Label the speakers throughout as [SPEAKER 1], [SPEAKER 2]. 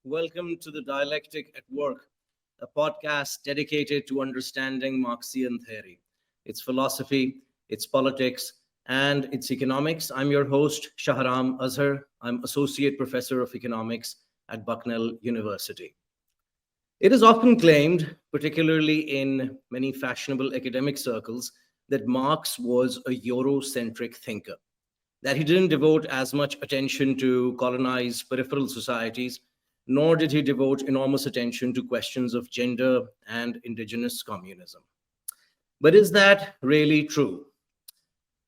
[SPEAKER 1] Welcome to the Dialectic at Work, a podcast dedicated to understanding Marxian theory, its philosophy, its politics, and its economics. I'm your host, Shahram Azhar. I'm Associate Professor of Economics at Bucknell University. It is often claimed, particularly in many fashionable academic circles, that Marx was a Eurocentric thinker, that he didn't devote as much attention to colonized peripheral societies, nor did he devote enormous attention to questions of gender and indigenous communism. But is that really true?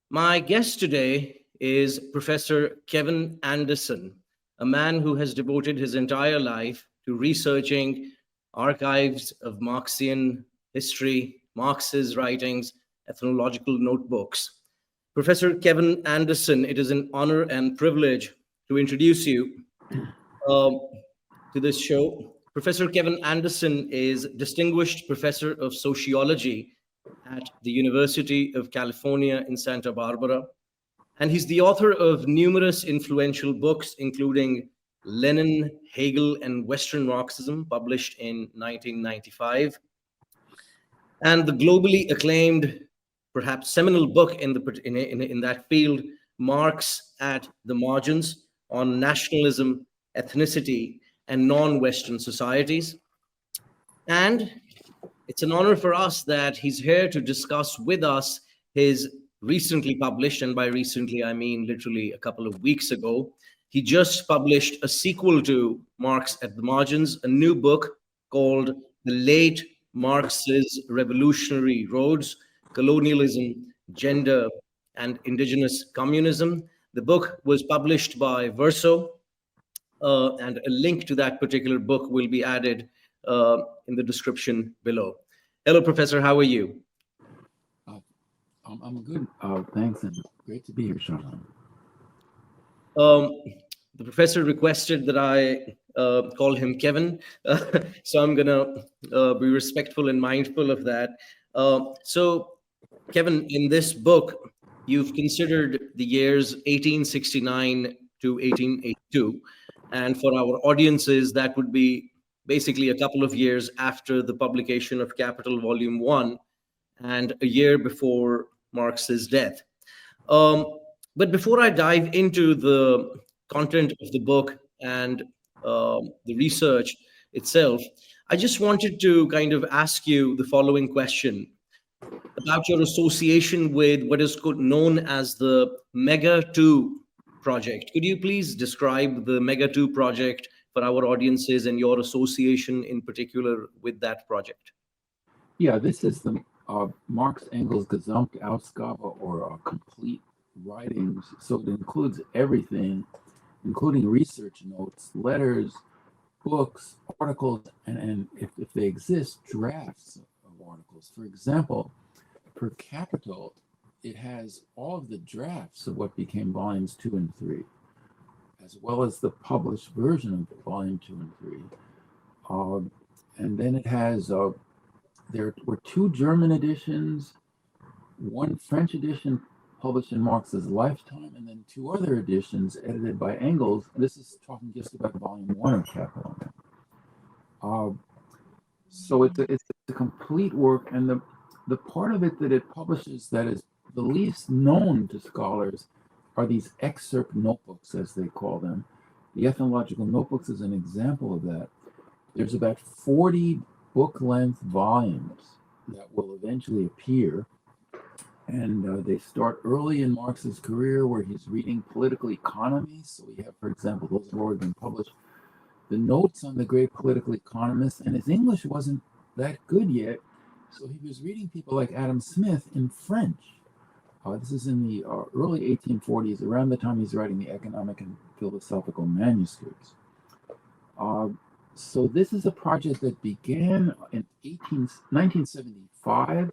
[SPEAKER 1] My guest today is Professor Kevin Anderson, a man who has devoted his entire life to researching archives of Marxian history, Marx's writings, ethnological notebooks. Professor Kevin Anderson, it is an honor and privilege to introduce you um, to this show. Professor Kevin Anderson is Distinguished Professor of Sociology at the University of California in Santa Barbara, and he's the author of numerous influential books, including Lenin, Hegel, and Western Marxism, published in 1995, and the globally acclaimed, perhaps seminal book in that field, Marx at the Margins, on nationalism, ethnicity, and non-Western societies. And it's an honor for us that he's here to discuss with us his recently published, and by recently I mean literally a couple of weeks ago, he just published a sequel to Marx at the Margins, a new book called The Late Marx's Revolutionary Roads, Colonialism, Gender, and Indigenous Communism. The book was published by Verso, and a link to that particular book will be added in the description below. Hello, Professor. How are you?
[SPEAKER 2] I'm good. Thanks, and great to be here, Shahram.
[SPEAKER 1] The professor requested that I call him Kevin, so I'm going to be respectful and mindful of that. So, Kevin, in this book, you've considered the years 1869 to 1882. And for our audiences, that would be basically a couple of years after the publication of Capital Volume 1 and a year before Marx's death. But before I dive into the content of the book and the research itself, I just wanted to kind of ask you the following question about your association with what is known as the Mega 2 project. Could you please describe the Mega 2 project for our audiences and your association in particular with that project?
[SPEAKER 2] Yeah, this is the Marx Engels Gesamtausgabe, or complete writings. So it includes everything, including research notes, letters, books, articles, and if they exist, drafts of articles. For example, per Capital, it has all of the drafts of what became volumes 2 and 3, as well as the published version of volume 2 and 3. And then it has, there were 2 German editions, 1 French edition published in Marx's lifetime, and then 2 other editions edited by Engels. This is talking just about volume 1 of Capital. So it's a complete work, and the part of it that it publishes that is the least known to scholars are these excerpt notebooks, as they call them. The Ethnological Notebooks is an example of that. There's about 40 book-length volumes that will eventually appear, and they start early in Marx's career where he's reading political economy. So we have, for example, those have already been published, the notes on the great political economists, and his English wasn't that good yet, so he was reading people like Adam Smith in French. This is in the early 1840s, around the time he's writing the economic and philosophical manuscripts. So this is a project that began in 1975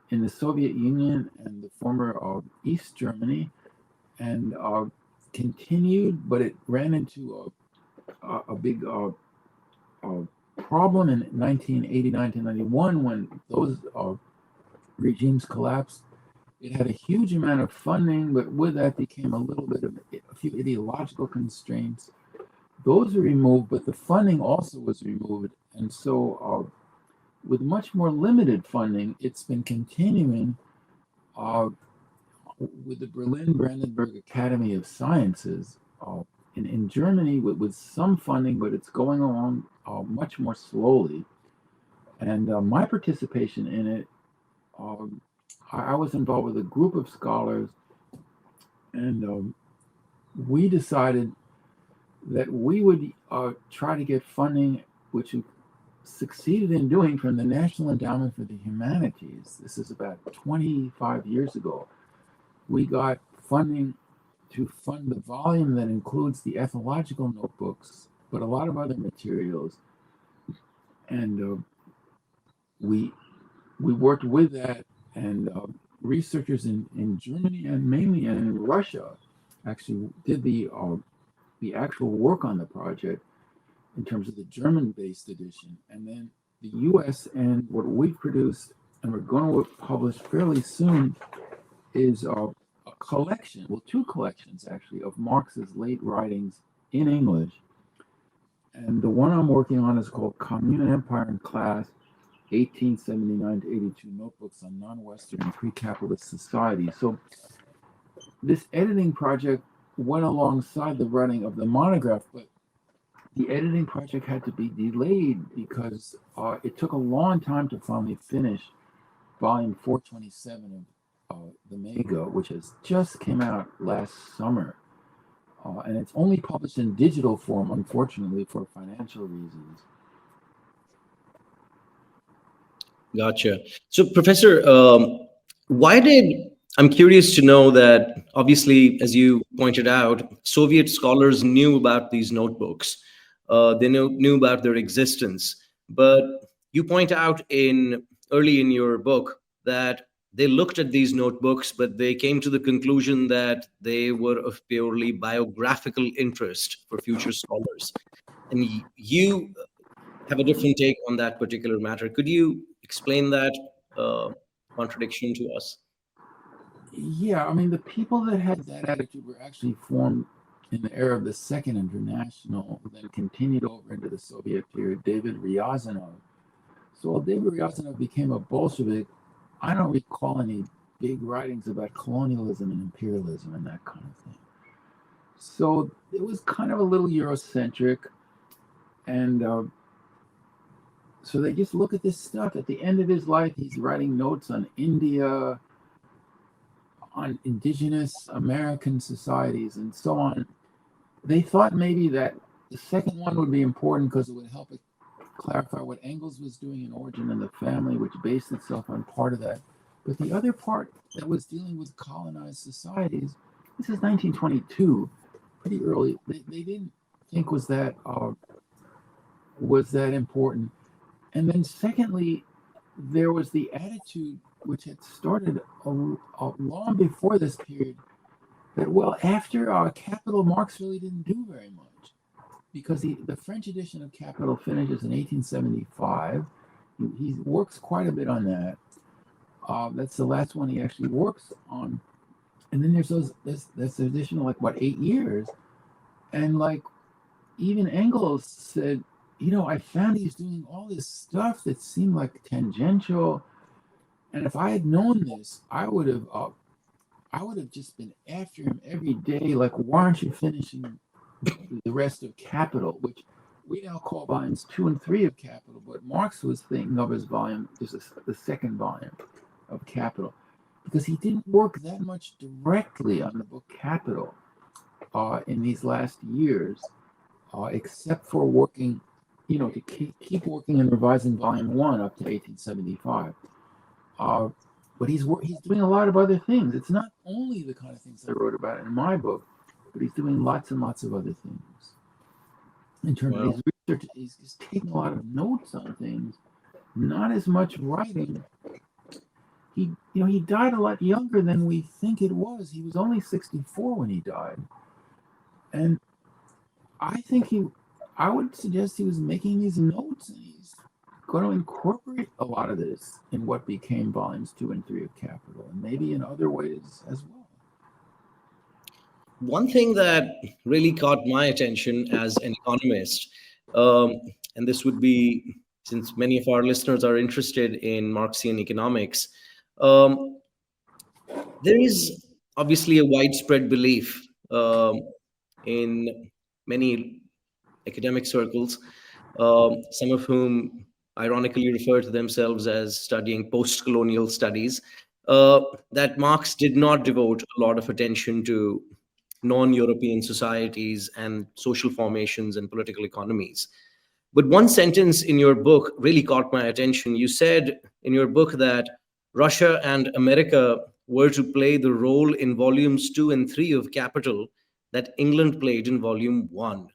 [SPEAKER 2] in the Soviet Union and the former East Germany, and continued, but it ran into a big problem in 1980, 1991 when those regimes collapsed. It had a huge amount of funding, but with that became a little bit of a few ideological constraints. those were removed, but the funding also was removed. And so with much more limited funding, it's been continuing with the Berlin Brandenburg Academy of Sciences in Germany with some funding, but it's going along much more slowly. And my participation in it, I was involved with a group of scholars, and we decided that we would try to get funding, which we succeeded in doing, from the National Endowment for the Humanities. This is about 25 years ago. We got funding to fund the volume that includes the ethnological notebooks, but a lot of other materials. And we worked with that, and researchers in Germany and mainly in Russia actually did the actual work on the project in terms of the German-based edition. And then the US, and what we've produced and we're going to publish fairly soon, is a collection, well, two collections actually, of Marx's late writings in English. And the one I'm working on is called Commune, Empire, and Class, 1879 to 82 Notebooks on Non-Western and Pre-Capitalist Society. So this editing project went alongside the running of the monograph, but the editing project had to be delayed because it took a long time to finally finish volume 427 of the Mego, which has just came out last summer. And it's only published in digital form, unfortunately, for financial reasons.
[SPEAKER 1] Gotcha. So, Professor, I'm curious to know that, obviously, as you pointed out, Soviet scholars knew about these notebooks. They knew about their existence. But you point out early in your book that they looked at these notebooks, but they came to the conclusion that they were of purely biographical interest for future scholars. And you have a different take on that particular matter. Could you explain that contradiction to us?
[SPEAKER 2] Yeah, I mean, the people that had that attitude were actually formed in the era of the Second International, then continued over into the Soviet period. David Ryazanov. So while David Ryazanov became a Bolshevik, I don't recall any big writings about colonialism and imperialism and that kind of thing. So it was kind of a little Eurocentric. And so they just look at this stuff. At the end of his life, he's writing notes on India, on indigenous American societies, and so on. They thought maybe that the second one would be important because it would help it clarify what Engels was doing in Origin and the Family, which based itself on part of that. But the other part that was dealing with colonized societies, this is 1922, pretty early. They didn't think was that important. And then secondly, there was the attitude which had started long before this period that, well, after Capital, Marx really didn't do very much, because the French edition of Capital finishes in 1875. He works quite a bit on that. That's the last one he actually works on. And then there's this additional, 8 years. And even Engels said, I found he's doing all this stuff that seemed like tangential. And if I had known this, I would have just been after him every day. Like, why aren't you finishing the rest of Capital, which we now call volumes 2 and 3 of Capital, but Marx was thinking of as the second volume of Capital, because he didn't work that much directly on the book Capital in these last years, except for working, to keep working and revising volume 1 up to 1875. But he's doing a lot of other things. It's not only the kind of things I wrote about in my book, but he's doing lots and lots of other things. In terms of his research, he's taking a lot of notes on things, not as much writing. He died a lot younger than we think it was. He was only 64 when he died. And I would suggest he was making these notes, and he's going to incorporate a lot of this in what became volumes 2 and 3 of Capital, and maybe in other ways as well.
[SPEAKER 1] one thing that really caught my attention as an economist, um, and this would be since many of our listeners are interested in Marxian economics, um, there is obviously a widespread belief in many academic circles, some of whom ironically refer to themselves as studying post colonial studies, uh, that Marx did not devote a lot of attention to non European societies and social formations and political economies. But one sentence in your book really caught my attention. You said in your book that Russia and America were to play the role in volumes 2 and 3 of Capital that England played in volume 1.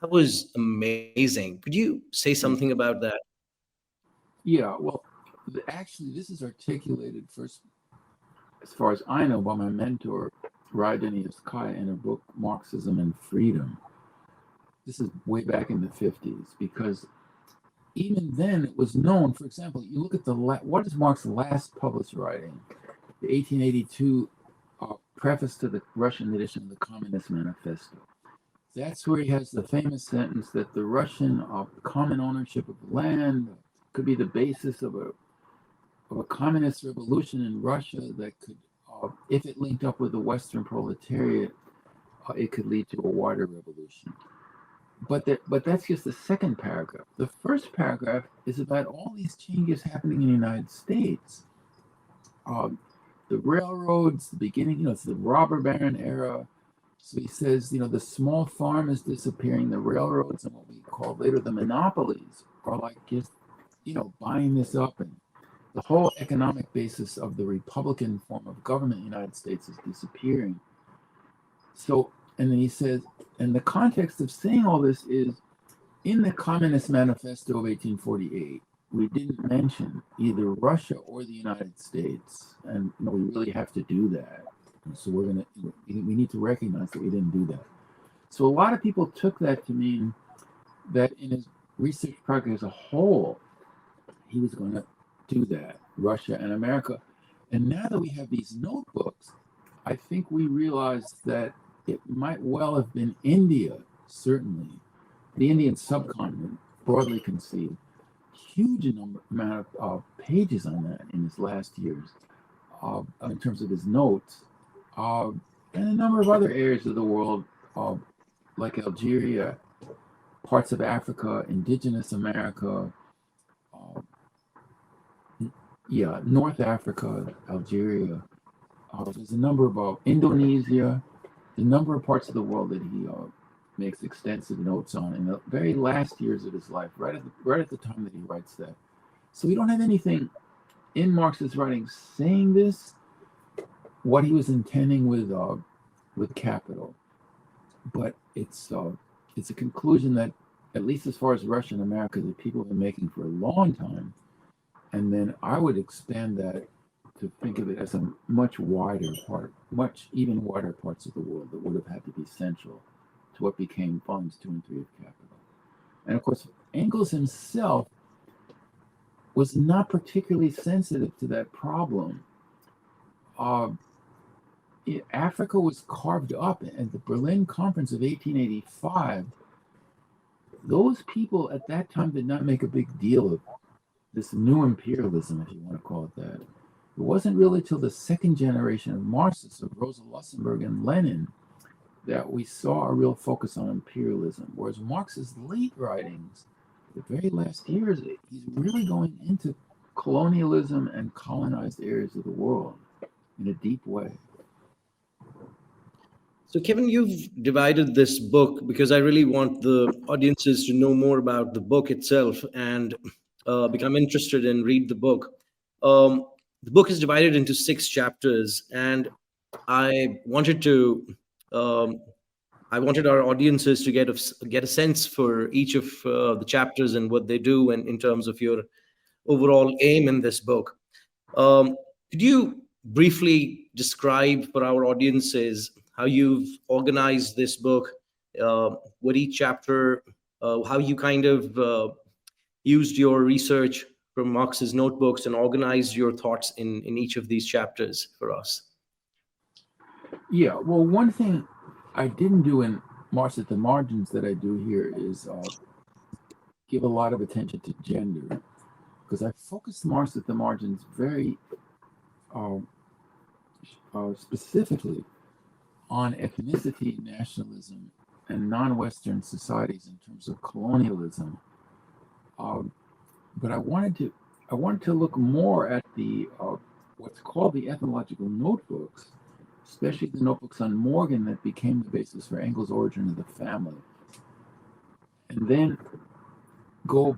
[SPEAKER 1] That was amazing. Could you say something about that?
[SPEAKER 2] Yeah, well, actually, this is articulated first, as far as I know, by my mentor, Rydenievskaya, in her book Marxism and Freedom. This is way back in the 50s, because even then it was known. For example, you look at what is Marx's last published writing? The 1882 preface to the Russian edition of the Communist Manifesto. That's where he has the famous sentence that the Russian common ownership of land could be the basis of a communist revolution in Russia that could, if it linked up with the Western proletariat, it could lead to a wider revolution. But that's just the second paragraph. The first paragraph is about all these changes happening in the United States. The railroads, the beginning, it's the robber baron era. So he says, the small farm is disappearing, the railroads and what we call later the monopolies are like just, buying this up, and the whole economic basis of the Republican form of government in the United States is disappearing. So, and then he says, and the context of saying all this is in the Communist Manifesto of 1848, we didn't mention either Russia or the United States. And we really have to do that. And so we need to recognize that we didn't do that. So a lot of people took that to mean that in his research project as a whole, he was going to do that, Russia and America. And now that we have these notebooks, I think we realize that it might well have been India, certainly, the Indian subcontinent, broadly conceived. Huge amount of pages on that in his last years, in terms of his notes, and a number of other areas of the world, like Algeria, parts of Africa, indigenous America, North Africa, Algeria. There's a number of Indonesia, a number of parts of the world that he makes extensive notes on in the very last years of his life, right at the time that he writes that. So we don't have anything in Marx's writings saying this, what he was intending with Capital, but it's a conclusion that, at least as far as Russia and America, that people have been making for a long time. And then I would expand that to think of it as a much even wider parts of the world that would have had to be central to what became volumes 2 and 3 of Capital. And of course, Engels himself was not particularly sensitive to that problem. Africa was carved up at the Berlin Conference of 1885. Those people at that time did not make a big deal of this new imperialism, if you want to call it that. It wasn't really till the second generation of Marxists, of Rosa Luxemburg and Lenin, that we saw a real focus on imperialism. Whereas Marx's late writings, the very last years, he's really going into colonialism and colonized areas of the world in a deep way.
[SPEAKER 1] So, Kevin, you've divided this book because I really want the audiences to know more about the book itself and become interested and read the book. The book is divided into 6 chapters, and I wanted our audiences to get a sense for each of the chapters and what they do, and in terms of your overall aim in this book. Could you briefly describe for our audiences how you've organized this book, what each chapter, how you kind of used your research from Marx's notebooks and organized your thoughts in each of these chapters for us?
[SPEAKER 2] Yeah, well, one thing I didn't do in Marx at the Margins that I do here is give a lot of attention to gender, because I focused Marx at the Margins very uh, specifically on ethnicity, nationalism, and non-Western societies in terms of colonialism. Um, but I wanted to look more at the what's called the ethnological notebooks, especially the notebooks on Morgan that became the basis for Engels' Origin of the Family, and then go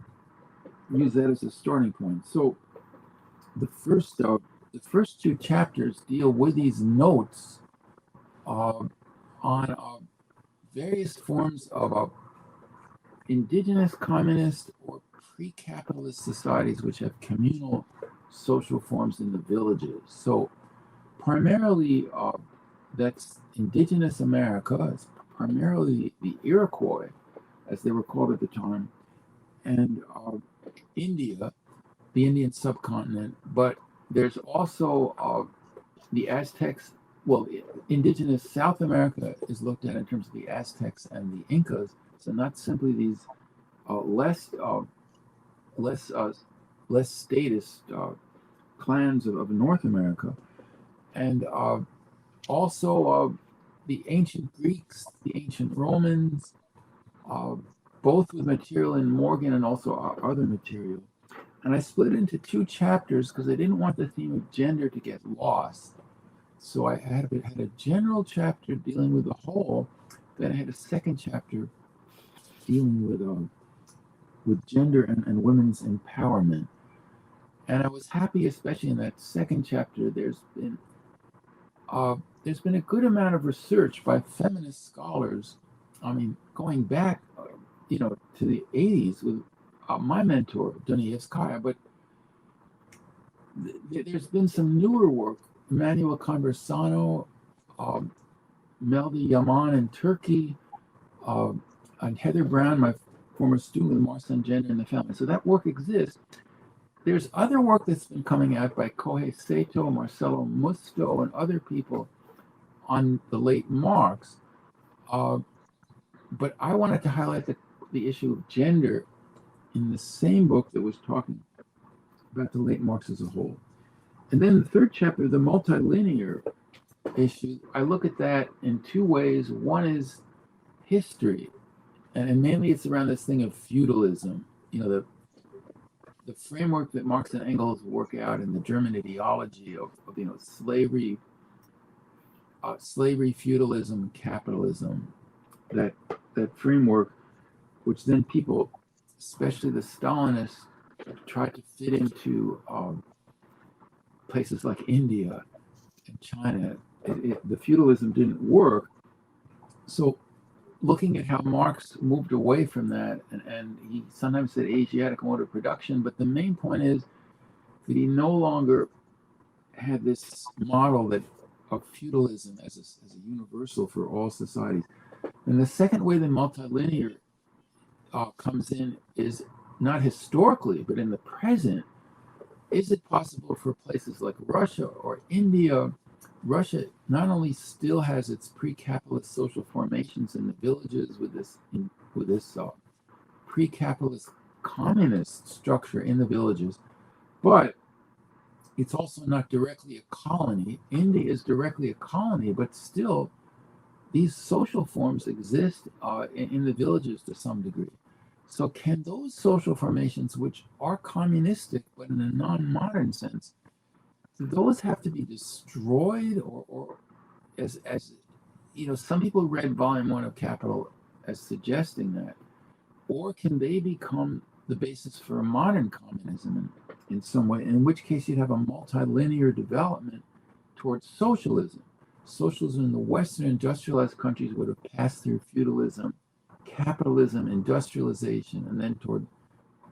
[SPEAKER 2] use that as a starting point. So the first two chapters deal with these notes on various forms of indigenous, communist, or pre-capitalist societies which have communal social forms in the villages. So primarily, that's indigenous America. It's primarily the Iroquois, as they were called at the time, and India, the Indian subcontinent. But there's also the Aztecs. Well, indigenous South America is looked at in terms of the Aztecs and the Incas. So not simply these less less statist clans of North America, and also the ancient Greeks, the ancient Romans, uh, both with material in Morgan and also other material. And I split into two chapters because I didn't want the theme of gender to get lost. So I had a general chapter dealing with the whole, then I had a second chapter dealing with gender and women's empowerment. And I was happy, especially in that second chapter, there's been a good amount of research by feminist scholars. I mean, going back, to the 80s with my mentor, Dostoevskaya, but there's been some newer work. Emmanuel Conversano, Melda Yaman in Turkey, and Heather Brown, my former student with Marx and Gender in the Family. So that work exists. There's other work that's been coming out by Kohei Sato, Marcelo Musto, and other people on the late Marx. But I wanted to highlight the issue of gender in the same book that was talking about the late Marx as a whole. And then the third chapter, the multilinear issue, I look at that in two ways. One is history, and mainly it's around this thing of feudalism, the framework that Marx and Engels work out in the German ideology of slavery, feudalism, capitalism, that framework, which then people, especially the Stalinists, tried to fit into places like India and China. The feudalism didn't work. So looking at how Marx moved away from that, and he sometimes said Asiatic mode of production, but the main point is that he no longer had this model of feudalism as a universal for all societies. And the second way the multilinear comes in is not historically, but in the present. Is it possible for places like Russia or India? Russia not only still has its pre-capitalist social formations in the villages with this pre-capitalist communist structure in the villages, but it's also not directly a colony. India is directly a colony, but still these social forms exist in the villages to some degree. So can those social formations, which are communistic, but in a non-modern sense, do those have to be destroyed, or as some people read Volume 1 of Capital as suggesting that, or can they become the basis for a modern communism in some way, in which case you'd have a multilinear development towards socialism. Socialism in the Western industrialized countries would have passed through feudalism, capitalism, industrialization, and then toward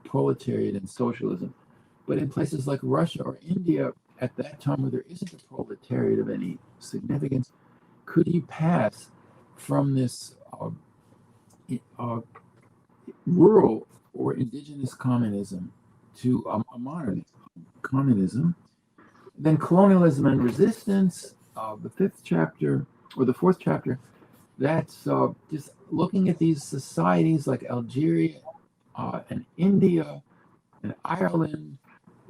[SPEAKER 2] proletariat and socialism. But in places like Russia or India, at that time where there isn't a proletariat of any significance, could you pass from this rural or indigenous communism to a modern communism? Then colonialism and resistance, the fifth chapter, or the fourth chapter, that's just looking at these societies like Algeria and India and Ireland,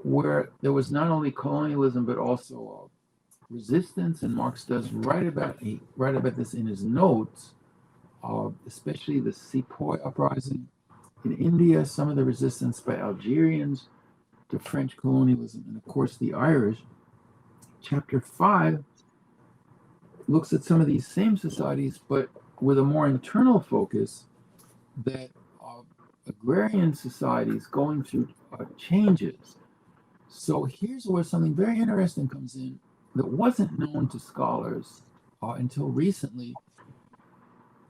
[SPEAKER 2] where there was not only colonialism but also resistance, and Marx does write about this in his notes, especially the Sepoy uprising in India, some of the resistance by Algerians to French colonialism, and of course the Irish. Chapter 5 looks at some of these same societies, but with a more internal focus, that agrarian societies going through changes. So here's where something very interesting comes in that wasn't known to scholars until recently.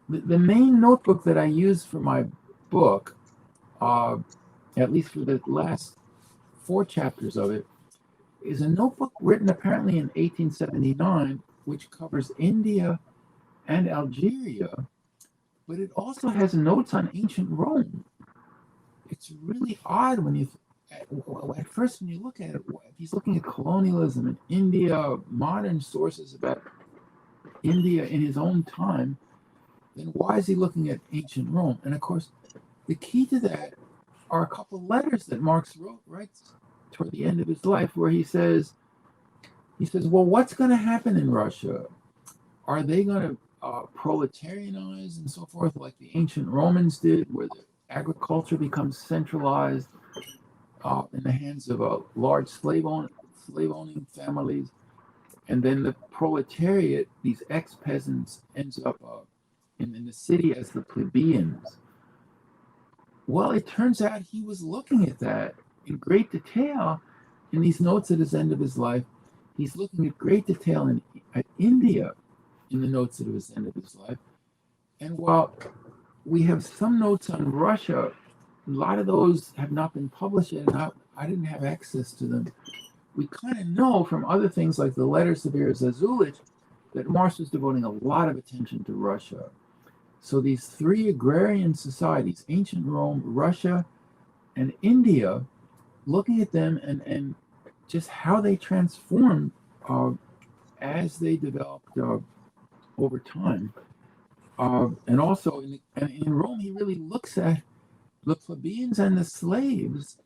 [SPEAKER 2] The main notebook that I use for my book, at least for the last 4 chapters of it, is a notebook written apparently in 1879, which covers India and Algeria, but it also has notes on ancient Rome. It's really odd when you, at first when you look at it, if he's looking at colonialism in India, modern sources about India in his own time, then why is he looking at ancient Rome? And of course, the key to that are a couple of letters that Marx writes toward the end of his life, where he says, well, what's going to happen in Russia? Are they going to proletarianize and so forth, like the ancient Romans did, where the agriculture becomes centralized in the hands of a large slave-owning families, and then the proletariat, these ex-peasants, ends up in the city as the plebeians? Well, it turns out he was looking at that in great detail in these notes at his end of his life. He's looking at great detail at India in the notes at his end of his life. And while we have some notes on Russia, a lot of those have not been published yet, and I didn't have access to them. We kind of know from other things like the letters of Zazulich that Marx was devoting a lot of attention to Russia. So these 3 agrarian societies, ancient Rome, Russia, and India, looking at them and just how they transformed as they developed over time. And also in Rome, he really looks at the plebeians and the slaves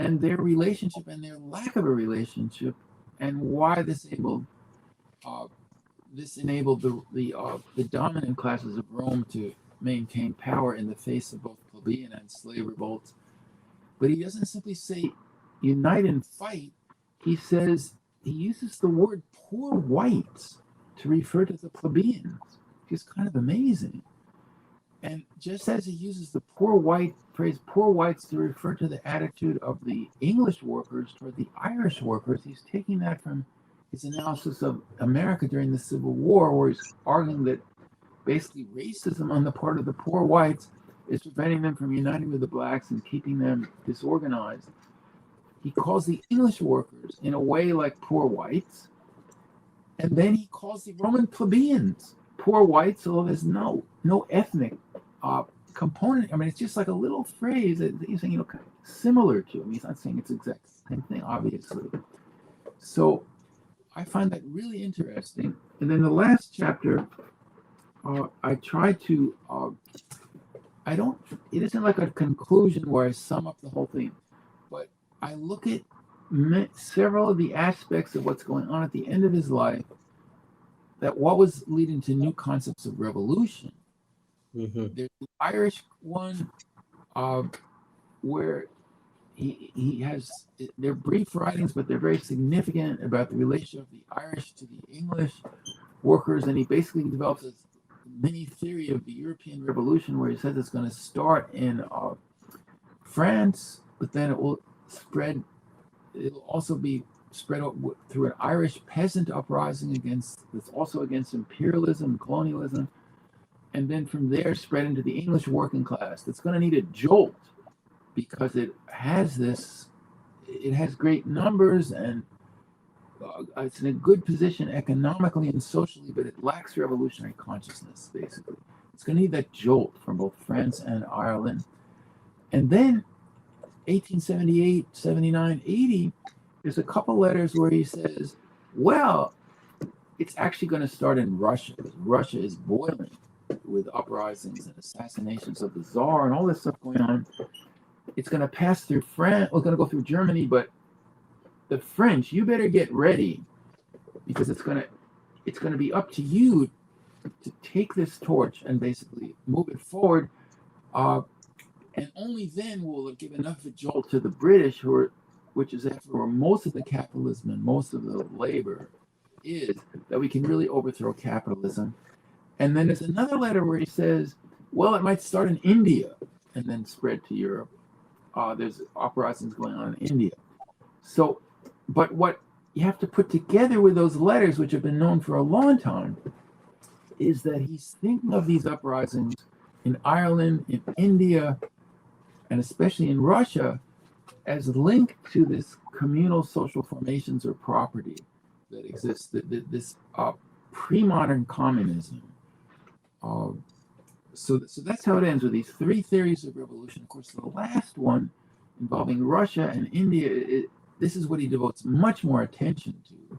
[SPEAKER 2] and their relationship and their lack of a relationship, and why this enabled the dominant classes of Rome to maintain power in the face of both plebeian and slave revolts. But he doesn't simply say unite and fight. He uses the word poor whites to refer to the plebeians, which is kind of amazing. And just as he uses the phrase poor whites to refer to the attitude of the English workers toward the Irish workers, he's taking that from his analysis of America during the Civil War, where he's arguing that basically racism on the part of the poor whites is preventing them from uniting with the blacks and keeping them disorganized. He calls the English workers in a way like poor whites, and then he calls the Roman plebeians poor whites, although there's no ethnic component. I mean, it's just like a little phrase that he's saying, kind of similar to. I mean, he's not saying it's the exact same thing, obviously. So I find that really interesting. And then the last chapter, I try to, it isn't like a conclusion where I sum up the whole thing, but I look at several of the aspects of what's going on at the end of his life, that what was leading to new concepts of revolution. Mm-hmm. There's the Irish one, where he has, they're brief writings, but they're very significant about the relation of the Irish to the English workers, and he basically develops this mini theory of the European Revolution, where he says it's going to start in France, but then it will spread. It'll also be spread out through an Irish peasant uprising that's also against imperialism and colonialism, and then from there spread into the English working class. That's going to need a jolt, because it has great numbers, and it's in a good position economically and socially, but it lacks revolutionary consciousness, basically. It's going to need that jolt from both France and Ireland. And then 1878, 79, 80, there's a couple letters where he says, well, it's actually going to start in Russia, because Russia is boiling with uprisings and assassinations of the Tsar and all this stuff going on. It's going to pass through France. It's going to go through Germany, but the French, you better get ready, because it's going to be up to you to take this torch and basically move it forward. And only then will it give enough of a jolt to the British, which is after where most of the capitalism and most of the labor is, that we can really overthrow capitalism. And then there's another letter where he says, well, it might start in India and then spread to Europe. There's uprisings going on in India. So, but what you have to put together with those letters, which have been known for a long time, is that he's thinking of these uprisings in Ireland, in India, and especially in Russia, as linked to this communal social formations or property that exists, this pre-modern communism. So that's how it ends, with these three theories of revolution. Of course, the last one, involving Russia and India, this is what he devotes much more attention to.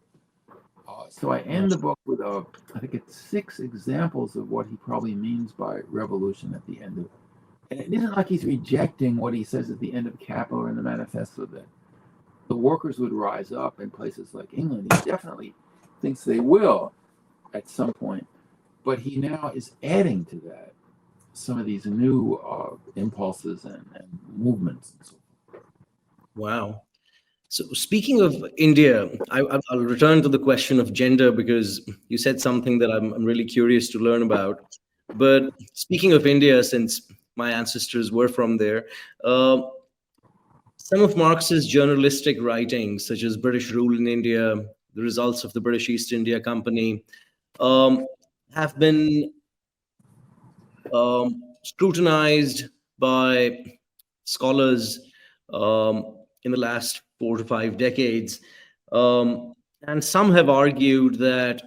[SPEAKER 2] So I end the book with I think it's 6 examples of what he probably means by revolution at the end of. And it isn't like he's rejecting what he says at the end of Capital or in the Manifesto, that the workers would rise up in places like England. He definitely thinks they will at some point, but he now is adding to that some of these new impulses and movements and so forth.
[SPEAKER 1] Wow. So speaking of India, I'll return to the question of gender, because you said something that I'm really curious to learn about. But speaking of India, since my ancestors were from there, some of Marx's journalistic writings, such as British Rule in India, the results of the British East India Company, have been scrutinized by scholars in the last 4 to 5 decades. And some have argued that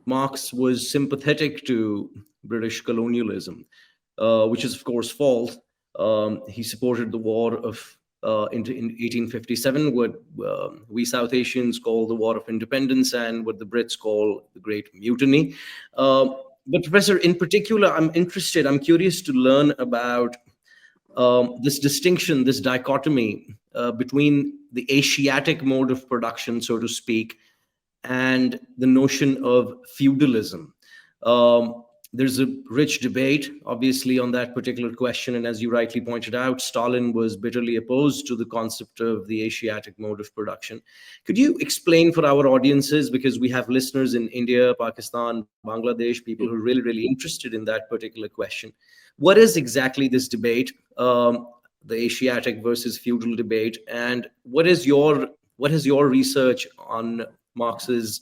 [SPEAKER 1] Marx was sympathetic to British colonialism, which is, of course, false. He supported the war of in 1857, what we South Asians call the War of Independence, and what the Brits call the Great Mutiny. But Professor, in particular, I'm curious to learn about this distinction, this dichotomy between the Asiatic mode of production, so to speak, and the notion of feudalism. There's a rich debate, obviously, on that particular question. And as you rightly pointed out, Stalin was bitterly opposed to the concept of the Asiatic mode of production. Could you explain for our audiences, because we have listeners in India, Pakistan, Bangladesh, people who are really, really interested in that particular question. What is exactly this debate, the Asiatic versus feudal debate, and what has your research on Marx's,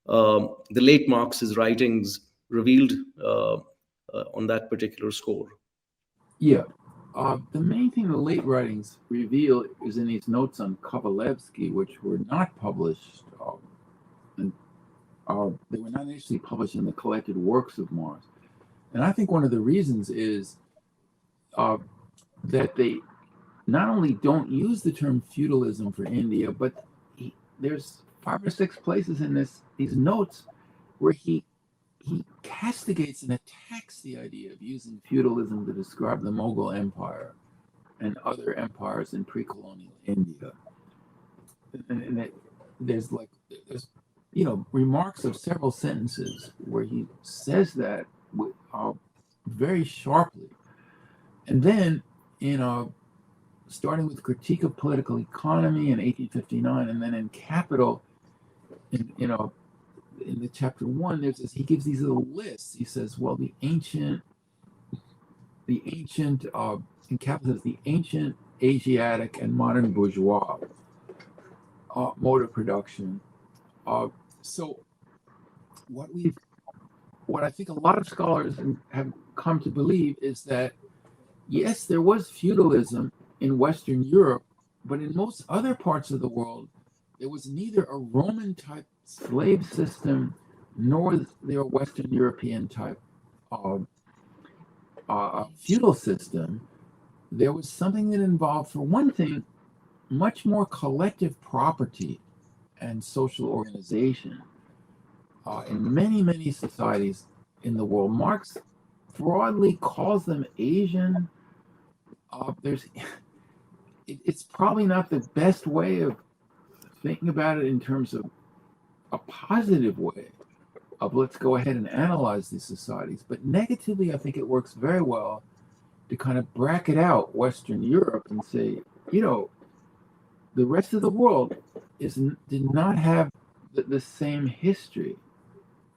[SPEAKER 1] the late Marx's writings revealed on that particular score?
[SPEAKER 2] Yeah, the main thing the late writings reveal is in these notes on Kovalevsky, which were not published, and they were not initially published in the collected works of Marx. And I think one of the reasons is that they not only don't use the term feudalism for India, but there's 5 or 6 places in these notes where he castigates and attacks the idea of using feudalism to describe the Mughal Empire and other empires in pre-colonial India. And there's remarks of several sentences where he says that very sharply. And then starting with Critique of Political Economy in 1859, and then in Capital, in the chapter 1, he gives these little lists. He says, well, the ancient in Capital says the ancient Asiatic and modern bourgeois mode of production. So what I think a lot of scholars have come to believe is that, yes, there was feudalism in Western Europe, but in most other parts of the world, there was neither a Roman-type slave system nor their Western European type feudal system. There was something that involved, for one thing, much more collective property and social organization. in many, many societies in the world. Marx broadly calls them Asian. It's probably not the best way of thinking about it in terms of a positive way of let's go ahead and analyze these societies. But negatively, I think it works very well to kind of bracket out Western Europe and say, the rest of the world did not have the same history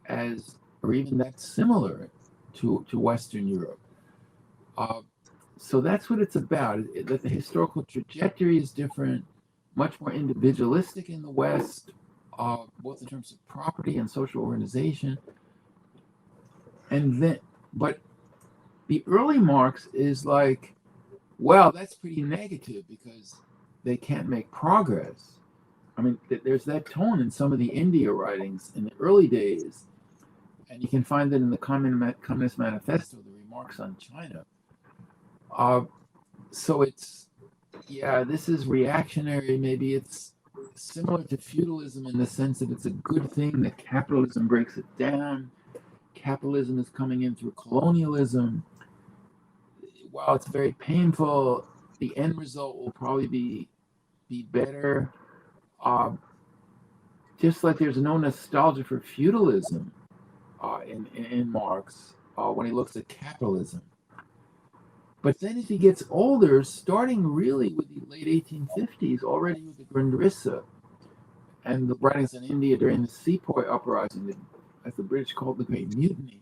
[SPEAKER 2] as, or even that similar to Western Europe. So that's what it's about, that the historical trajectory is different, much more individualistic in the West, both in terms of property and social organization. But the early Marx is like, well, that's pretty negative because they can't make progress. I mean, there's that tone in some of the India writings in the early days, and you can find that in the Communist Manifesto, the remarks on China. So this is reactionary. Maybe it's similar to feudalism in the sense that it's a good thing that capitalism breaks it down. Capitalism is coming in through colonialism. While it's very painful, the end result will probably be better. Just like there's no nostalgia for feudalism in Marx when he looks at capitalism. But then as he gets older, starting really with the late 1850s, already with the Grundrisse and the writings in India during the Sepoy Uprising, as the British called the Great Mutiny,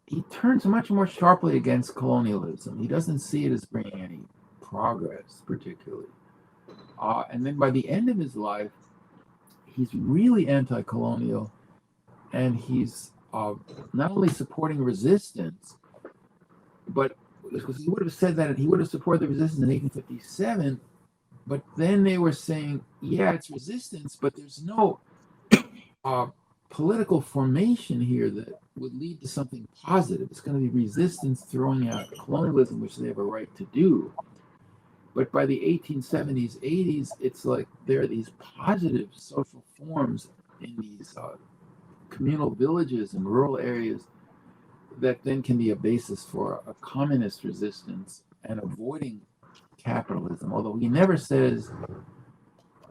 [SPEAKER 2] he turns much more sharply against colonialism. He doesn't see it as bringing any progress, particularly. And then by the end of his life, he's really anti-colonial, and he's not only supporting resistance, but because he would have said that he would have supported the resistance in 1857, but then they were saying, yeah, it's resistance, but there's no political formation here that would lead to something positive. It's going to be resistance throwing out colonialism, which they have a right to do. But by the 1870s, 80s, it's like there are these positive social forms in these communal villages and rural areas that then can be a basis for a communist resistance and avoiding capitalism. Although he never says,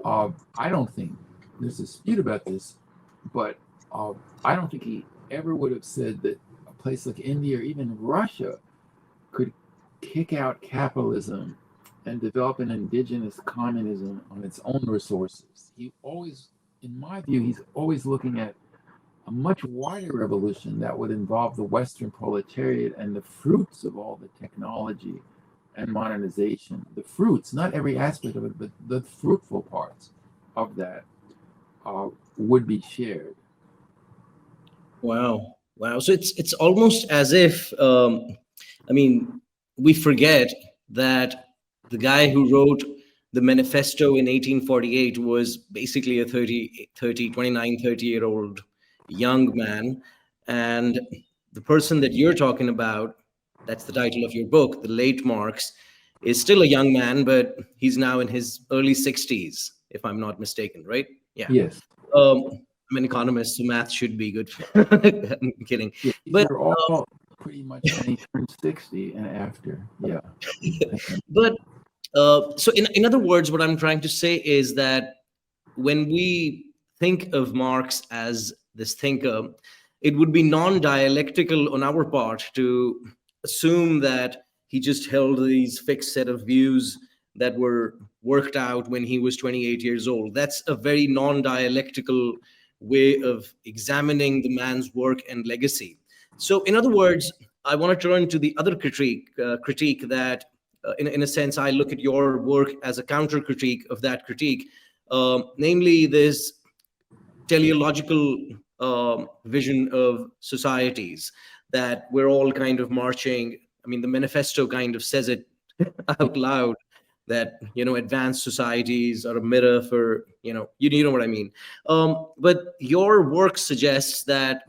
[SPEAKER 2] I don't think, there's a dispute about this, but I don't think he ever would have said that a place like India or even Russia could kick out capitalism and develop an indigenous communism on its own resources. He always, in my view, he's always looking at a much wider revolution that would involve the Western proletariat and the fruits of all the technology and modernization. The fruits, not every aspect of it, but the fruitful parts of that would be shared.
[SPEAKER 1] Wow. So it's almost as if, we forget that the guy who wrote the manifesto in 1848 was basically a 30-year-old young man. And the person that you're talking about, that's the title of your book, The Late Marx, is still a young man, but he's now in his early 60s, if I'm not mistaken, right? Yeah.
[SPEAKER 2] Yes.
[SPEAKER 1] I'm an economist, so math should be good. I'm kidding.
[SPEAKER 2] Yeah,
[SPEAKER 1] but
[SPEAKER 2] they're all pretty much when he turned 60 and after. Yeah.
[SPEAKER 1] But so in other words, what I'm trying to say is that when we think of Marx as this thinker, it would be non-dialectical on our part to assume that he just held these fixed set of views that were worked out when he was 28 years old. That's a very non-dialectical way of examining the man's work and legacy. So in other words, I want to turn to the other critique that in a sense, I look at your work as a counter critique of that critique, namely this teleological vision of societies, that we're all kind of marching. I mean, the manifesto kind of says it out loud, that, advanced societies are a mirror for, you know what I mean. But your work suggests that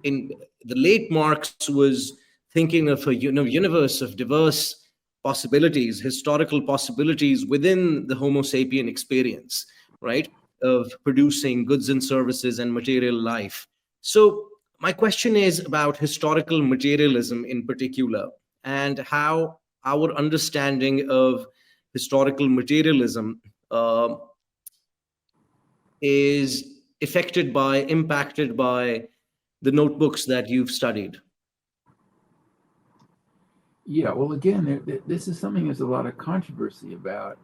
[SPEAKER 1] in the late Marx was thinking of a universe of diverse possibilities, historical possibilities within the Homo sapien experience, right? of producing goods and services and material life. So my question is about historical materialism in particular, and how our understanding of historical materialism is impacted by the notebooks that you've studied.
[SPEAKER 2] Yeah, well, again, this is something there's a lot of controversy about.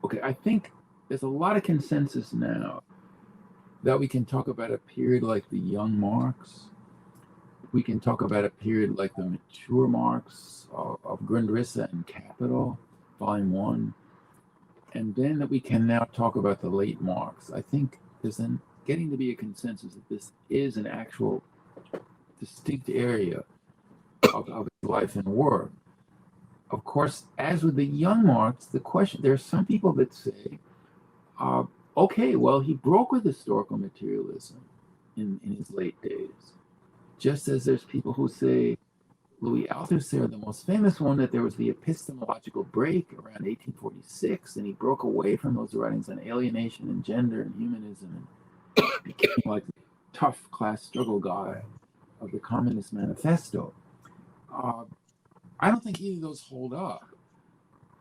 [SPEAKER 2] Okay, I think there's a lot of consensus now that we can talk about a period like the young Marx. We can talk about a period like the mature Marx of Grundrisse and Capital, Volume 1. And then that we can now talk about the late Marx. I think there's getting to be a consensus that this is an actual distinct area of his life and work. Of course, as with the young Marx, the question, there are some people that say, okay, well, he broke with historical materialism in his late days. Just as there's people who say, Louis Althusser, the most famous one, that there was the epistemological break around 1846, and he broke away from those writings on alienation and gender and humanism and became like the tough class struggle guy of the Communist Manifesto. I don't think either of those hold up.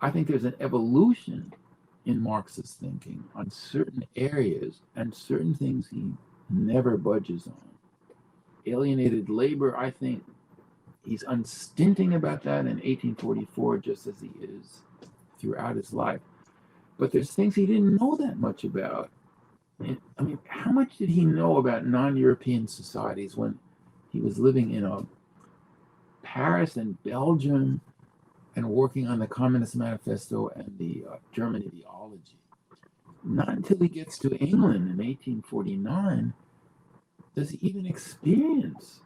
[SPEAKER 2] I think there's an evolution in Marxist thinking on certain areas and certain things he never budges on. Alienated labor, I think he's unstinting about that in 1844, just as he is throughout his life. But there's things he didn't know that much about. And, I mean, how much did he know about non-European societies when he was living in Paris and Belgium and working on the Communist Manifesto and the German ideology? Not until he gets to England in 1849 does he even experience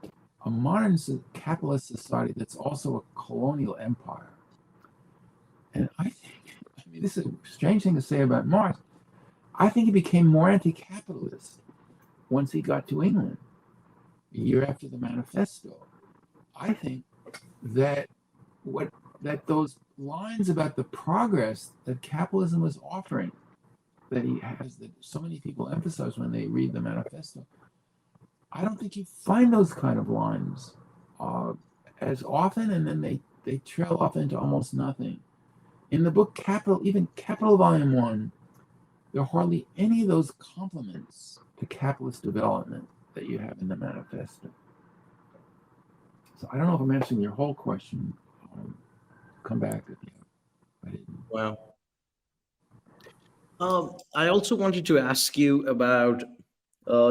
[SPEAKER 2] a modern capitalist society that's also a colonial empire. And I mean, this is a strange thing to say about Marx. I think he became more anti-capitalist once he got to England, a year after the manifesto. I think that those lines about the progress that capitalism was offering, that he has, that so many people emphasize when they read the manifesto, I don't think you find those kind of lines as often, and then they trail off into almost nothing. In the book Capital, even Capital Volume 1, there are hardly any of those compliments to capitalist development that you have in the manifesto. So I don't know if I'm answering your whole question. Come back if I didn't.
[SPEAKER 1] Wow. I also wanted to ask you about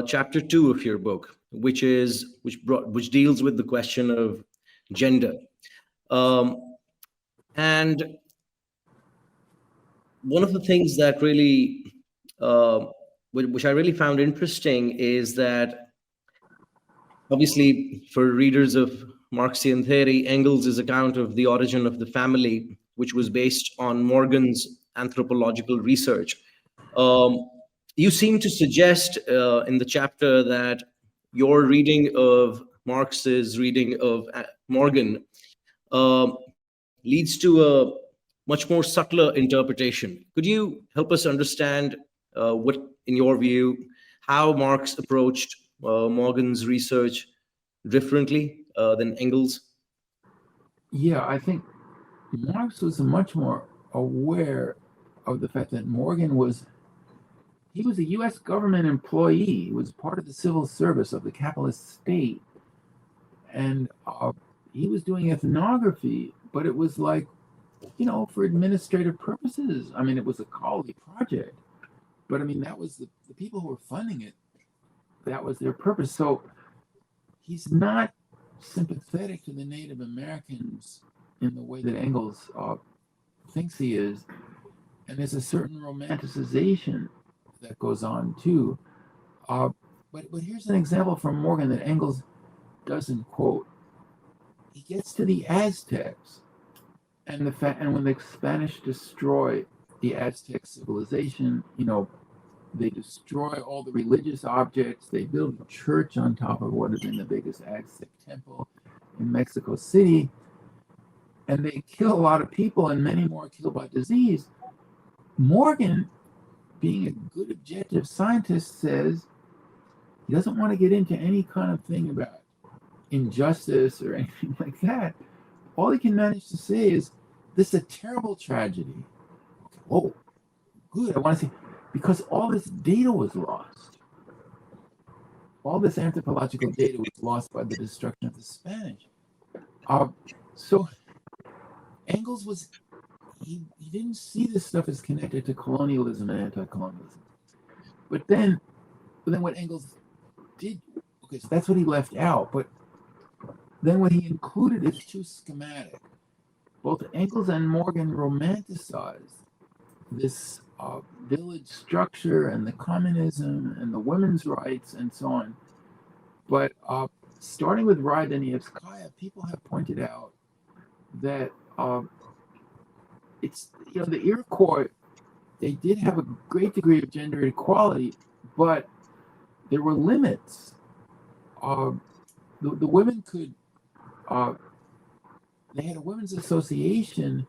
[SPEAKER 1] chapter 2 of your book, which deals with the question of gender. And one of the things that really, which I really found interesting, is that obviously for readers of Marxian theory, Engels' account of the origin of the family, which was based on Morgan's anthropological research, you seem to suggest in the chapter that your reading of Marx's reading of Morgan leads to a much more subtler interpretation. Could you help us understand what, in your view, how Marx approached Morgan's research differently than Engels?
[SPEAKER 2] Yeah, I think Marx was much more aware of the fact that Morgan was a U.S. government employee. He was part of the civil service of the capitalist state. And he was doing ethnography, but it was like, for administrative purposes. I mean, it was a quality project. But I mean, that was the people who were funding it, that was their purpose. So he's not sympathetic to the Native Americans in the way that Engels thinks he is. And there's a certain romanticization that goes on too. But here's an example from Morgan that Engels doesn't quote. He gets to the Aztecs and when the Spanish destroy the Aztec civilization, they destroy all the religious objects. They build a church on top of what had been the biggest Aztec temple in Mexico City. And they kill a lot of people, and many more killed by disease. Morgan being a good objective scientist, says he doesn't want to get into any kind of thing about injustice or anything like that. All he can manage to say is, this is a terrible tragedy. Oh, good. I want to say, because all this data was lost. All this anthropological data was lost by the destruction of the Spanish. So Engels was, he didn't see this stuff as connected to colonialism and anti-colonialism. But then what Engels did, okay, so that's what he left out. But then what he included is too schematic. Both Engels and Morgan romanticized this village structure and the communism and the women's rights and so on. But starting with Raya Danievskaya, people have pointed out that it's, the Iroquois, they did have a great degree of gender equality, but there were limits. The women could, they had a women's association.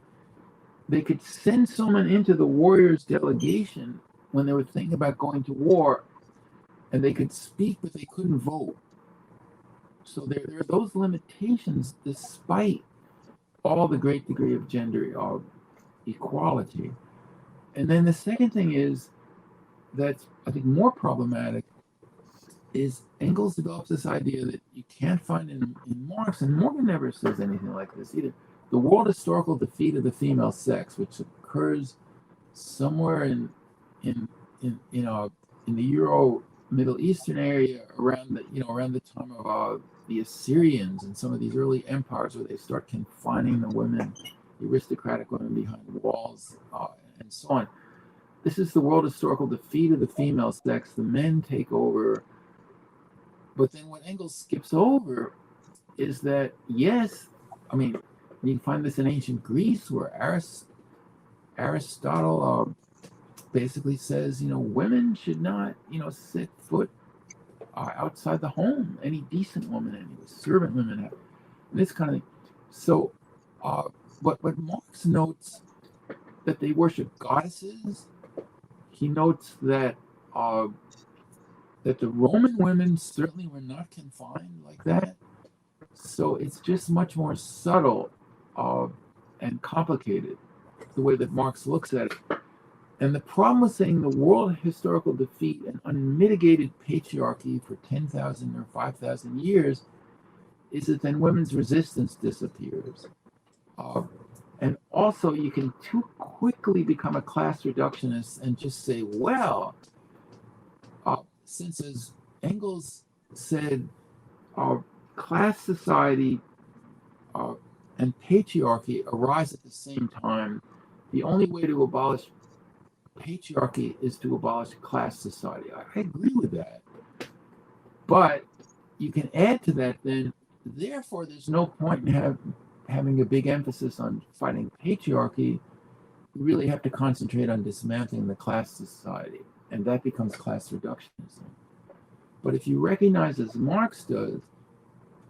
[SPEAKER 2] They could send someone into the warriors' delegation when they were thinking about going to war, and they could speak, but they couldn't vote. So there are those limitations despite all the great degree of gender equality. And then the second thing is that's, I think, more problematic is Engels develops this idea that you can't find in Marx, and Morgan never says anything like this either. The world historical defeat of the female sex, which occurs somewhere in the Euro Middle Eastern area around the time of the Assyrians and some of these early empires, where they start confining the women, the aristocratic women, behind walls and so on. This is the world historical defeat of the female sex. The men take over. But then what Engels skips over is that, yes, I mean, you can find this in ancient Greece, where Aristotle basically says, women should not, set foot outside the home. Any decent woman, any servant women have, this kind of thing. So, but Marx notes that they worship goddesses. He notes that that the Roman women certainly were not confined like that. So it's just much more subtle and complicated, the way that Marx looks at it. And the problem with saying the world historical defeat and unmitigated patriarchy for 10,000 or 5,000 years is that then women's resistance disappears. And also, you can too quickly become a class reductionist and just say, well, since, as Engels said, class society and patriarchy arise at the same time, the only way to abolish patriarchy is to abolish class society. I agree with that. But you can add to that then, therefore, there's no point in having a big emphasis on fighting patriarchy. You really have to concentrate on dismantling the class society, and that becomes class reductionism. But if you recognize, as Marx does,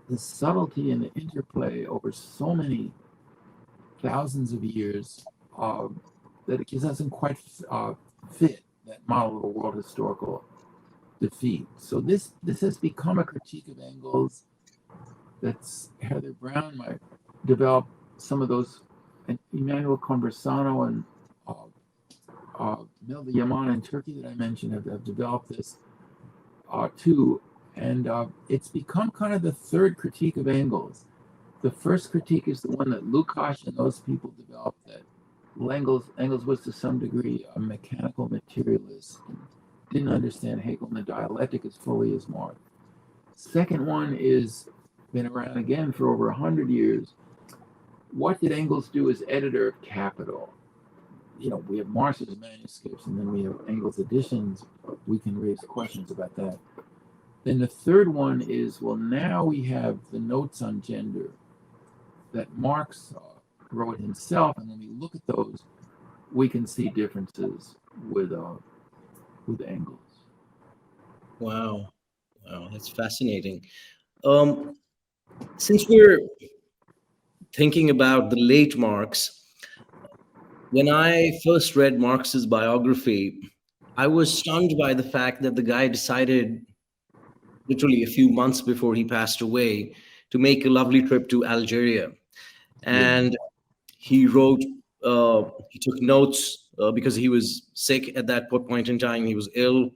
[SPEAKER 2] the subtlety and the interplay over so many thousands of years, that it just doesn't quite fit that model of a world historical defeat. So this has become a critique of Engels. That's Heather Brown might develop some of those, and Emmanuel Conversano and Melda Yaman in Turkey that I mentioned have developed this too. And it's become kind of the third critique of Engels. The first critique is the one that Lukács and those people developed, that Engels was to some degree a mechanical materialist and didn't understand Hegel and the dialectic as fully as Marx. Second one is been around again for over 100 years. What did Engels do as editor of Capital? We have Marx's manuscripts, and then we have Engels' editions. We can raise questions about that. Then the third one is, well, now we have the notes on gender that Marx wrote himself, and when we look at those, we can see differences with Engels.
[SPEAKER 1] Wow, that's fascinating. Since we're thinking about the late Marx, when I first read Marx's biography, I was stunned by the fact that the guy decided, literally a few months before he passed away, to make a lovely trip to Algeria.
[SPEAKER 2] Yeah.
[SPEAKER 1] And he wrote, he took notes because he was sick at that point in time. He was ill.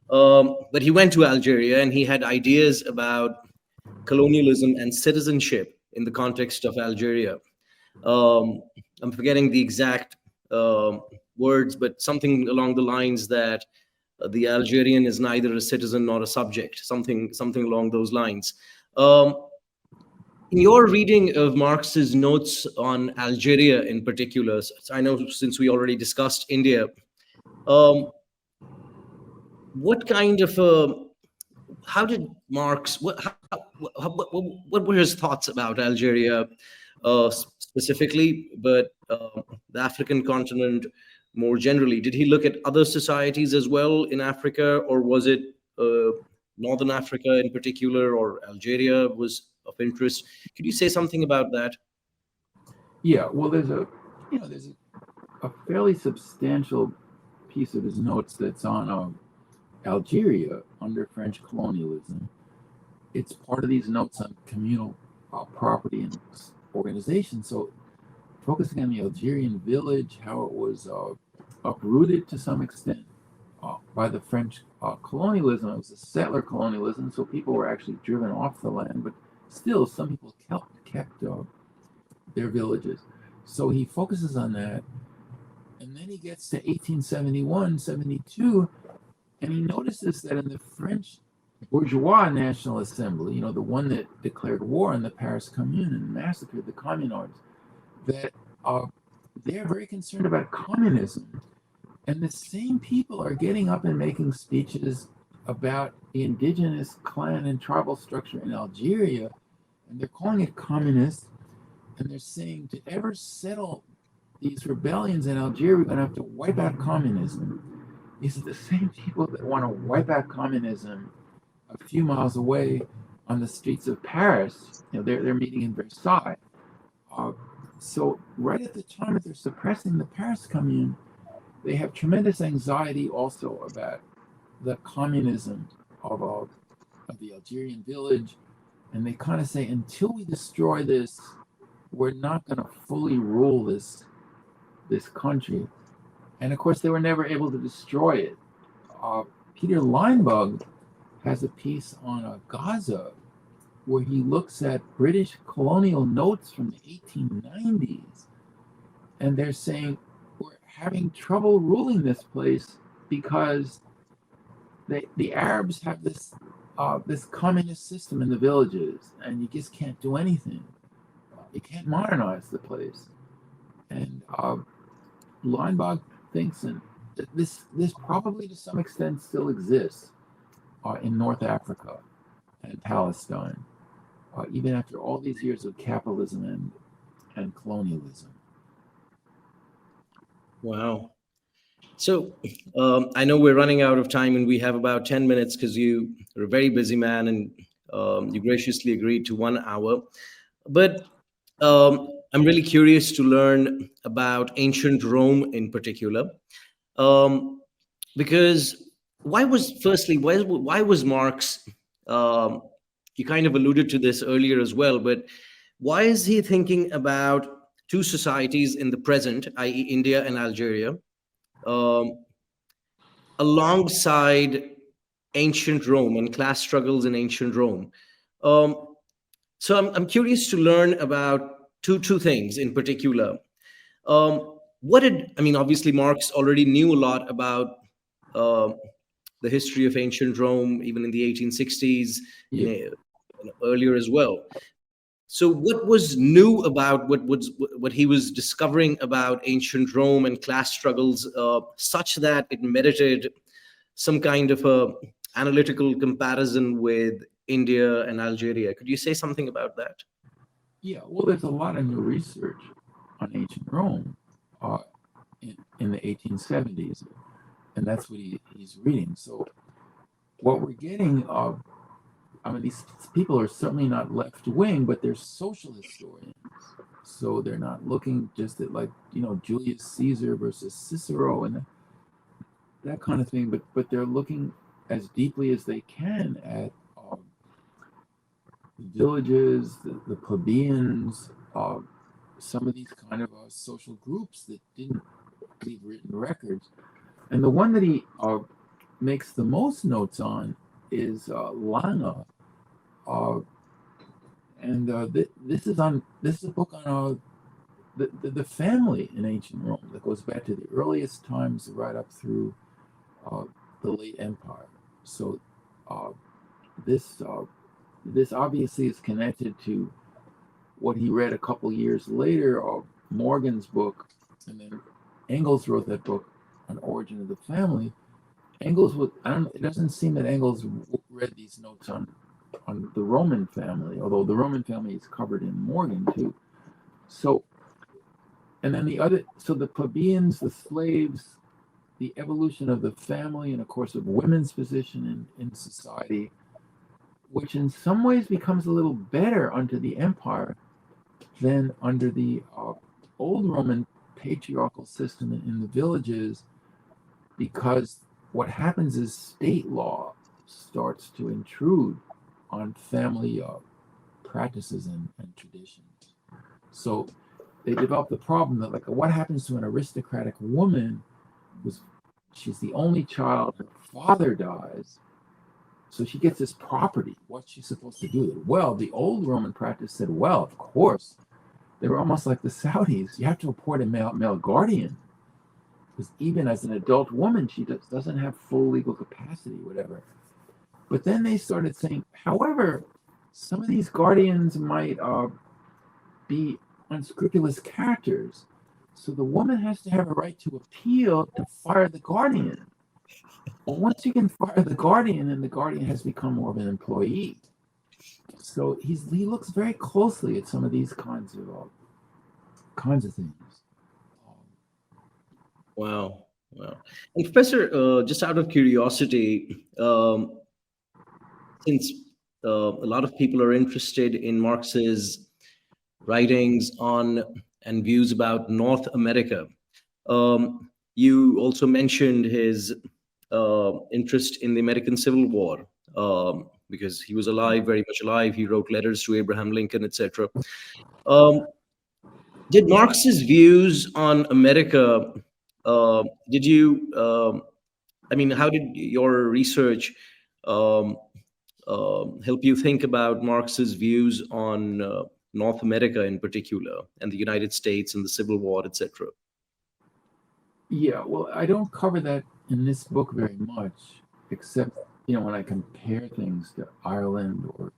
[SPEAKER 1] But he went to Algeria and he had ideas about colonialism and citizenship in the context of Algeria. Um, I'm forgetting the exact words, but something along the lines that the Algerian is neither a citizen nor a subject, something along those lines. Um, in your reading of Marx's notes on Algeria in particular, I know since we already discussed India, um, what kind of how did Marx what were his thoughts about Algeria specifically, but the African continent more generally? Did he look at other societies as well in Africa, or was it Northern Africa in particular, or Algeria was of interest? Could you say something about that?
[SPEAKER 2] Yeah, well, there's a fairly substantial piece of his notes that's on Algeria under French colonialism. It's part of these notes on communal property and organization. So focusing on the Algerian village, how it was uprooted to some extent by the French colonialism. It was a settler colonialism, so people were actually driven off the land, but still some people kept their villages. So he focuses on that. And then he gets to 1871, 72, and he notices that in the French bourgeois National Assembly, the one that declared war on the Paris Commune and massacred the communards, that they're very concerned about communism. And the same people are getting up and making speeches about the indigenous clan and tribal structure in Algeria, and they're calling it communist, and they're saying to ever settle these rebellions in Algeria, we're going to have to wipe out communism. These are the same people that want to wipe out communism a few miles away on the streets of Paris. They're meeting in Versailles. So right at the time that they're suppressing the Paris Commune, they have tremendous anxiety also about the communism of the Algerian village. And they kind of say, until we destroy this, we're not going to fully rule this country. And of course, they were never able to destroy it. Peter Leinbug has a piece on Gaza where he looks at British colonial notes from the 1890s. And they're saying, we're having trouble ruling this place because the Arabs have this communist system in the villages, and you just can't do anything. You can't modernize the place. And Leinbach thinks that this probably to some extent still exists in North Africa and Palestine, even after all these years of capitalism and colonialism.
[SPEAKER 1] Wow. So I know we're running out of time and we have about 10 minutes because you are a very busy man and you graciously agreed to 1 hour. But I'm really curious to learn about ancient Rome in particular. Because why was Marx, you kind of alluded to this earlier as well, but why is he thinking about two societies in the present, i.e. India and Algeria, alongside ancient Rome and class struggles in ancient Rome? So I'm curious to learn about two things in particular. Obviously Marx already knew a lot about the history of ancient Rome, even in the 1860s, earlier as well. So what was new about what he was discovering about ancient Rome and class struggles, such that it merited some kind of a analytical comparison with India and Algeria? Could you say something about that?
[SPEAKER 2] Yeah, well, there's a lot of new research on ancient Rome in the 1870s, and that's what he's reading. So what we're getting, these people are certainly not left wing, but they're social historians. So they're not looking just at Julius Caesar versus Cicero, and that kind of thing. But they're looking as deeply as they can at the villages, the plebeians, some of these kind of social groups that didn't leave written records. And the one that he makes the most notes on is Lana, and this is a book on the family in ancient Rome that goes back to the earliest times right up through the late Empire. So this obviously is connected to what he read a couple years later of Morgan's book, and then Engels wrote that book on Origin of the Family. Engels would, it doesn't seem that Engels read these notes on the Roman family, although the Roman family is covered in Morgan too. So, and then the plebeians, the slaves, the evolution of the family, and of course of women's position in society, which in some ways becomes a little better under the empire than under the old Roman patriarchal system in the villages, because what happens is state law starts to intrude on family practices and traditions. So they develop the problem that, like, what happens to an aristocratic woman she's the only child, her father dies, so she gets this property. What's she supposed to do with it? Well, the old Roman practice said, well, of course, they were almost like the Saudis. You have to appoint a male guardian, because even as an adult woman, she doesn't have full legal capacity, whatever. But then they started saying, however, some of these guardians might be unscrupulous characters. So the woman has to have a right to appeal to fire the guardian. Well, once you can fire the guardian, then the guardian has become more of an employee. So he looks very closely at some of these kinds of things.
[SPEAKER 1] Wow. And Professor, just out of curiosity, since a lot of people are interested in Marx's writings on and views about North America, you also mentioned his interest in the American Civil War, because he was alive, very much alive. He wrote letters to Abraham Lincoln, etc. Did Marx's views on America, did you, how did your research help you think about Marx's views on North America in particular, and the United States and the Civil War, etc.?
[SPEAKER 2] Yeah, well, I don't cover that in this book very much, except when I compare things to Ireland or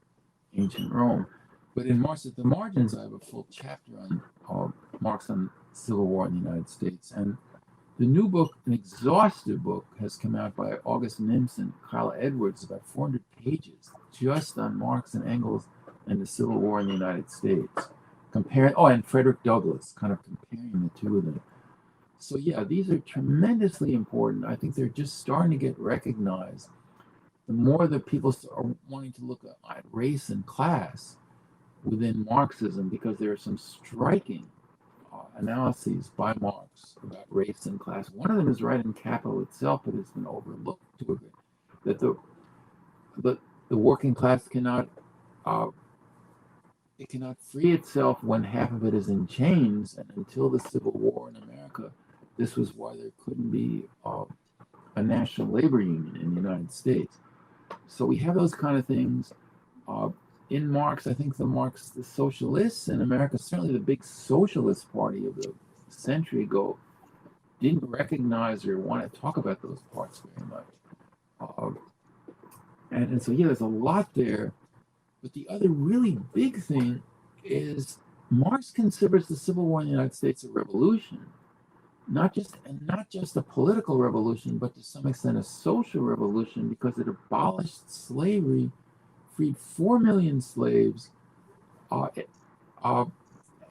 [SPEAKER 2] ancient Rome. But in Marx at the Margins, I have a full chapter on Marx on Civil War in the United States. And the new book, an exhaustive book, has come out by August Nims and Kyle Edwards, about 400 pages, just on Marx and Engels and the Civil War in the United States. And Frederick Douglass, kind of comparing the two of them. So yeah, these are tremendously important. I think they're just starting to get recognized. The more that people are wanting to look at race and class within Marxism, because there are some striking analyses by Marx about race and class. One of them is right in Capital itself, but it's been overlooked to a bit, that the working class cannot free itself when half of it is in chains. And until the Civil War in America, this was why there couldn't be a national labor union in the United States. So we have those kind of things. In Marx, I think the socialists in America, certainly the big socialist party of the century ago, didn't recognize or want to talk about those parts very much. And so, yeah, there's a lot there. But the other really big thing is Marx considers the Civil War in the United States a revolution, not just a political revolution, but to some extent a social revolution, because it abolished slavery, freed 4 million slaves,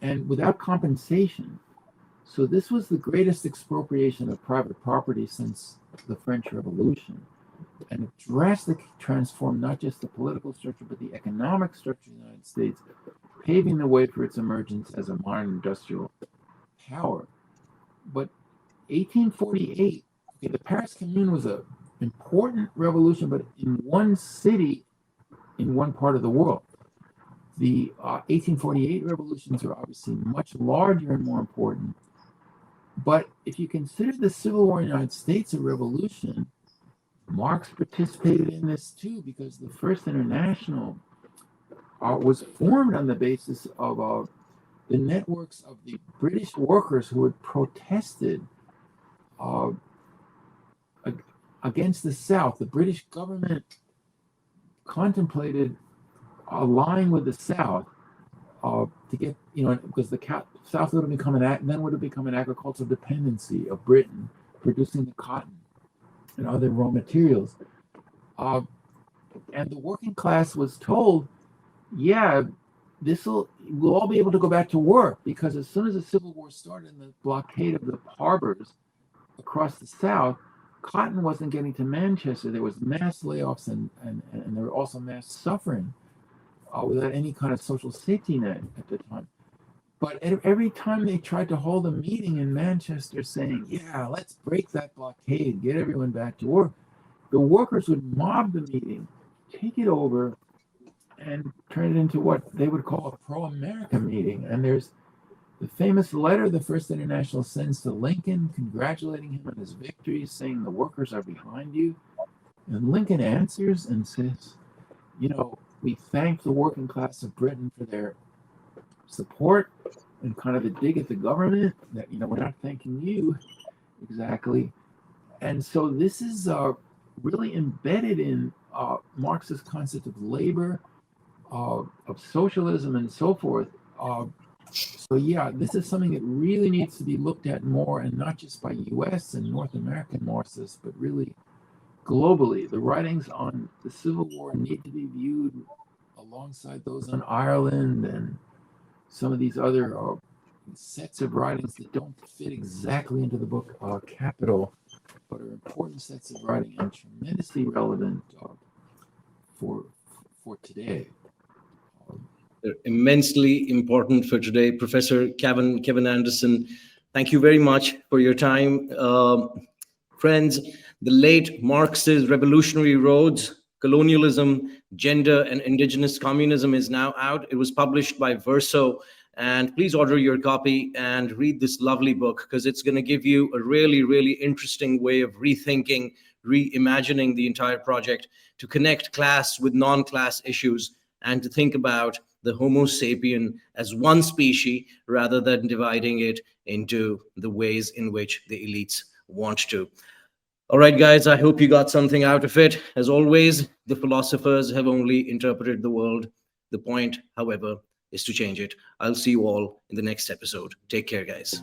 [SPEAKER 2] and without compensation. So this was the greatest expropriation of private property since the French Revolution. And it drastically transformed not just the political structure, but the economic structure of the United States, paving the way for its emergence as a modern industrial power. But 1848, the Paris Commune was an important revolution, but in one city, in one part of the world. The 1848 revolutions are obviously much larger and more important. But if you consider the Civil War in the United States a revolution, Marx participated in this too, because the First International was formed on the basis of the networks of the British workers who had protested against the South. The British government contemplated allying with the South to get, because the South would have become an agricultural dependency of Britain, producing the cotton and other raw materials. And the working class was told, yeah, we'll all be able to go back to work, because as soon as the Civil War started and the blockade of the harbors across the South, cotton wasn't getting to Manchester. There was mass layoffs and there were also mass suffering without any kind of social safety net at the time. But every time they tried to hold a meeting in Manchester saying, yeah, let's break that blockade, get everyone back to work, the workers would mob the meeting, take it over, and turn it into what they would call a pro-America meeting. And there's the famous letter the First International sends to Lincoln, congratulating him on his victory, saying the workers are behind you. And Lincoln answers and says, we thank the working class of Britain for their support, and kind of a dig at the government that, we're not thanking you exactly. And so this is really embedded in Marx's concept of labor, of socialism, and so forth. So yeah, this is something that really needs to be looked at more, and not just by US and North American Marxists, but really globally. The writings on the Civil War need to be viewed alongside those on Ireland and some of these other sets of writings that don't fit exactly into the book Capital, but are important sets of writing and tremendously relevant for today.
[SPEAKER 1] They're immensely important for today. Professor Kevin Anderson, thank you very much for your time. Friends, the late Marx's Revolutionary Roads, Colonialism, Gender and Indigenous Communism is now out. It was published by Verso, and please order your copy and read this lovely book, because it's going to give you a really, really interesting way of rethinking, reimagining the entire project, to connect class with non-class issues, and to think about the Homo sapien as one species rather than dividing it into the ways in which the elites want to. All right, guys, I hope you got something out of it. As always, the philosophers have only interpreted the world. The point, however, is to change it. I'll see you all in the next episode. Take care, guys.